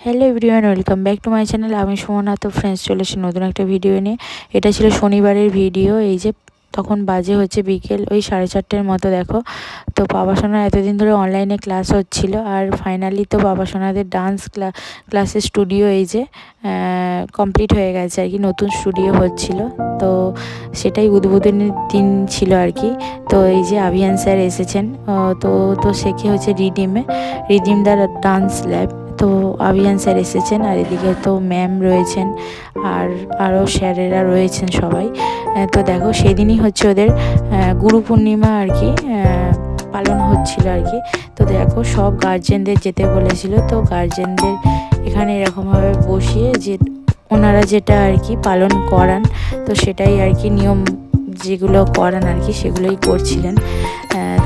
Hello everyone, welcome back to my channel. আমি সুমনা। তো friends, চলে এসেছি নতুন একটা ভিডিও নিয়ে। এটা ছিল শনিবারের ভিডিও। এই যে তখন বাজে হচ্ছে বিকেল ওই 4:30 মতো। দেখো, তো পাপাসোনার এতদিন ধরে অনলাইনে ক্লাস হচ্ছিল, আর ফাইনালি তো পাপাসোনাদের ডান্স ক্লাসের স্টুডিও এই যে কমপ্লিট হয়ে গেছে আর কি। নতুন স্টুডিও হচ্ছিল, তো সেটাই উদ্বোধনের দিন ছিল আর কি। তো এই যে আভিয়ান স্যার এসেছেন, তো শেখে হচ্ছে রিডিম দ্য ডান্স ল্যাব। তো আভিয়ান স্যার এসেছেন, আর এদিকে তো ম্যাম রয়েছেন, আর আরও স্যারেরা রয়েছেন সবাই। তো দেখো, সেদিনই হচ্ছে ওদের গুরু পূর্ণিমা আর কি পালন হচ্ছিল আর কি। তো দেখো, সব গার্জেনদের যেতে বলেছিল, তো গার্জেনদের এখানে এরকমভাবে বসিয়ে যে ওনারা যেটা আর কি পালন করান, তো সেটাই আর কি নিয়ম যেগুলো করান আর কি সেগুলোই করছিলেন।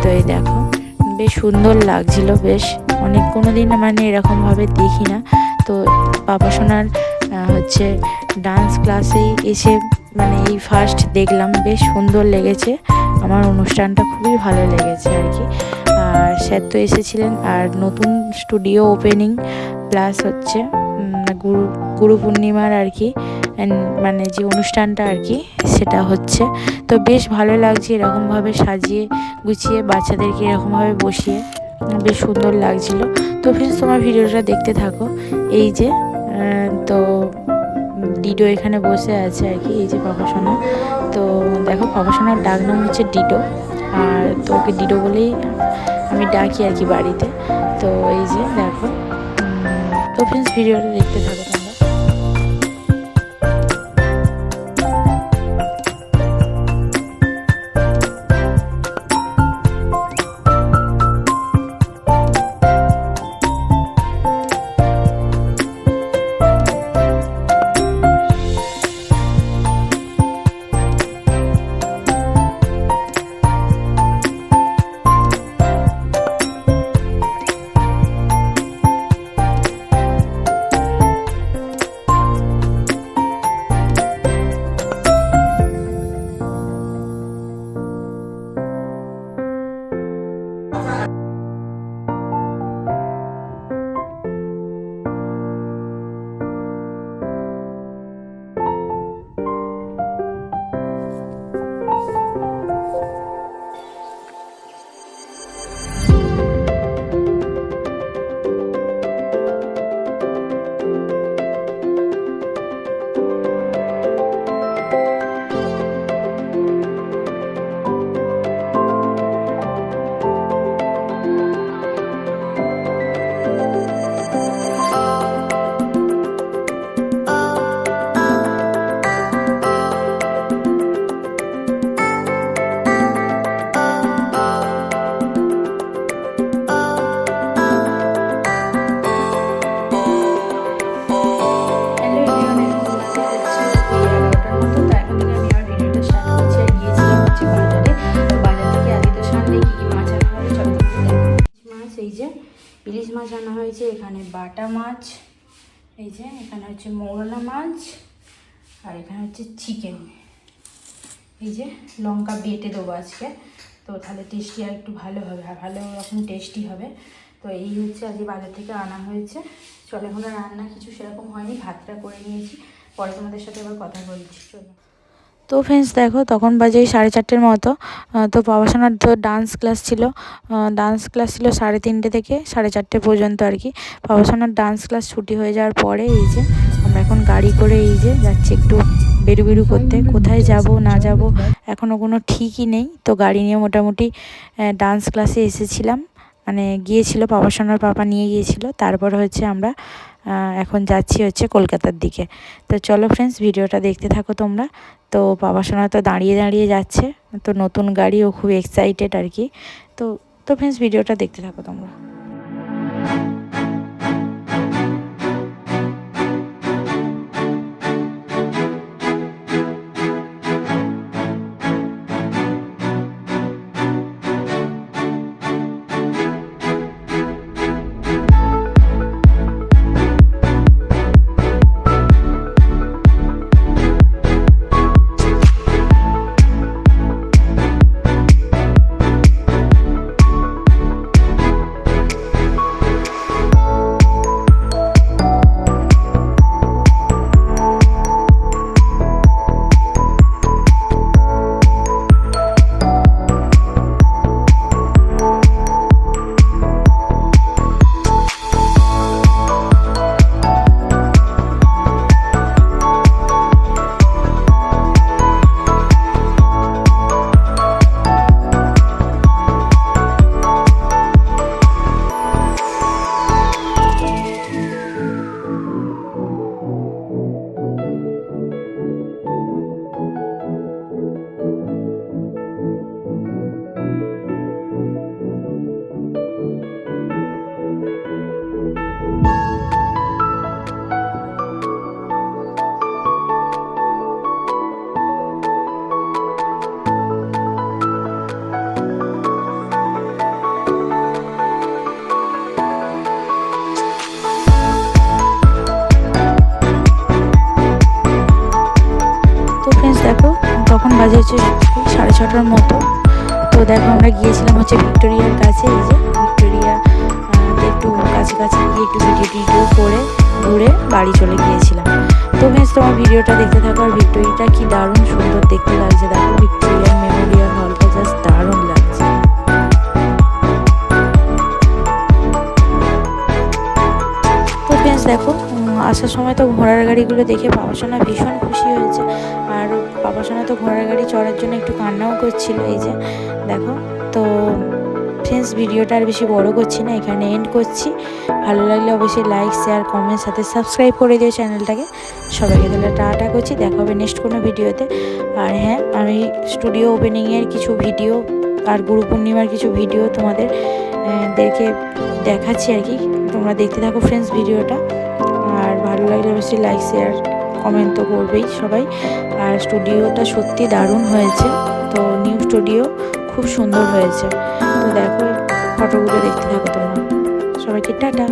তো এই দেখো, বেশ সুন্দর লাগছিল। বেশ কোনো দিন মানে এরকমভাবে দেখি না। তো পাপাসোনার হচ্ছে ডান্স ক্লাসেই এসে মানে এই ফার্স্ট দেখলাম, বেশ সুন্দর লেগেছে। আমার অনুষ্ঠানটা খুবই ভালো লেগেছে আর কি। আর স্যার তো এসেছিলেন, আর নতুন স্টুডিও ওপেনিং প্লাস হচ্ছে গুরু পূর্ণিমার আর কি মানে যে অনুষ্ঠানটা আর কি সেটা হচ্ছে। তো বেশ ভালো লাগছে এরকমভাবে সাজিয়ে গুছিয়ে বাচ্চাদেরকে এরকমভাবে বসিয়ে, বেশ সুন্দর লাগছিল। তো ফ্রেন্ডস, তোমার ভিডিওটা দেখতে থাকো। এই যে তো ডিডো এখানে বসে আছে আর কি, এই যে পাপাসোনা। তো দেখো, পাপাসোনার ডাক নাম হচ্ছে ডিডো, আর তো ওকে ডিডো বলেই আমি ডাকি আর কি বাড়িতে। তো এই যে দেখো, তো ফ্রেন্ডস, ভিডিওটা দেখতে থাকো তোমরা। ইলিশ মাছ আনা হয়েছে, এখানে বাটা মাছ, এই যে এখানে হচ্ছে মৌরলা মাছ, আর এখানে হচ্ছে চিকেন। এই যে লঙ্কা বেটে দেবো আজকে, তো তাহলে টেস্টি আর একটু ভালো হবে, আর ভালো রকম টেস্টি হবে। তো এই হচ্ছে আজকে বাজার থেকে আনা হয়েছে। চলো, এখন রান্না কিছু সেরকম হয়নি, ভাতটা করে নিয়েছি, পরে তোমাদের সাথে আবার কথা বলছি। চলো। তো ফ্রেন্ডস দেখো, তখন বাজে 4:30 মতো। তো পাপাসোনার তো ডান্স ক্লাস ছিল 3:30 থেকে 4:30 পর্যন্ত আর কি। পাপাসোনার ডান্স ক্লাস ছুটি হয়ে যাওয়ার পরে এই যে আমরা এখন গাড়ি করে এই যে যাচ্ছি একটু বেরু করতে। কোথায় যাব না যাব এখনও কোনো ঠিকই নেই। তো গাড়ি নিয়ে মোটামুটি ডান্স ক্লাসে এসেছিলাম, মানে গিয়েছিল পাপাসোনার পাপা নিয়ে গিয়েছিল। তারপর হচ্ছে আমরা এখন যাচ্ছি হচ্ছে কলকাতার দিকে। তো চলো ফ্রেন্ডস, ভিডিওটা দেখতে থাকো তোমরা। তো পাপাসোনা তো দাঁড়িয়ে যাচ্ছে, তো নতুন গাড়ি, ও খুব এক্সাইটেড আর কি। তো ফ্রেন্ডস, ভিডিওটা দেখতে থাকো তোমরা। বাজে হচ্ছে 6:30টার মতো। তো দেখো আমরা গিয়েছিলাম হচ্ছে ভিক্টোরিয়ার কাছে, এই যে ভিক্টোরিয়া একটু কাছাকাছি গিয়ে একটু ভিডিও করে ঘুরে বাড়ি চলে গিয়েছিলাম। তো ফ্রেন্ডস তোমার ভিডিওটা দেখতে থাকো। আর ভিক্টোরিয়াটা কি দারুণ সুন্দর দেখতে লাগছে, দেখো ভিক্টোরিয়ার মেমোরিয়াল হলটা জাস্ট দারুণ লাগছে। তো ফ্রেন্ডস দেখো আসার সময় তো ঘোড়ার গাড়িগুলো দেখে পাপাসোনা ভীষণ খুশি হয়েছে। আর পাপাসোনা তো ঘোড়ার গাড়ি চড়ার জন্য একটু কান্নাও করছিল, এই যে দেখো। তো ফ্রেন্ডস ভিডিওটা আর বেশি বড় করছি না, এখানে এন্ড করছি। ভালো লাগলে অবশ্যই লাইক শেয়ার কমেন্ট সাথে সাবস্ক্রাইব করে দিও চ্যানেলটাকে। সবাইকে তাহলে টাটা করছি, দেখা হবে নেক্সট কোনো ভিডিওতে। আর হ্যাঁ, আমি স্টুডিও ওপেনিংয়ের কিছু ভিডিও আর গুরু পূর্ণিমার কিছু ভিডিও তোমাদের দেখাচ্ছি আর কি। তোমরা দেখতে থাকো ফ্রেন্ডস ভিডিওটা। আর ভালো লাগলে অবশ্যই লাইক শেয়ার কমেন্ট তো করবেই সবাই। আর স্টুডিওটা সত্যি দারুণ হয়েছে, তো নিউ স্টুডিও খুব সুন্দর হয়েছে। তো দেখো ফটোগুলো দেখতে থাকো তোমরা। সবাইকে টাটা।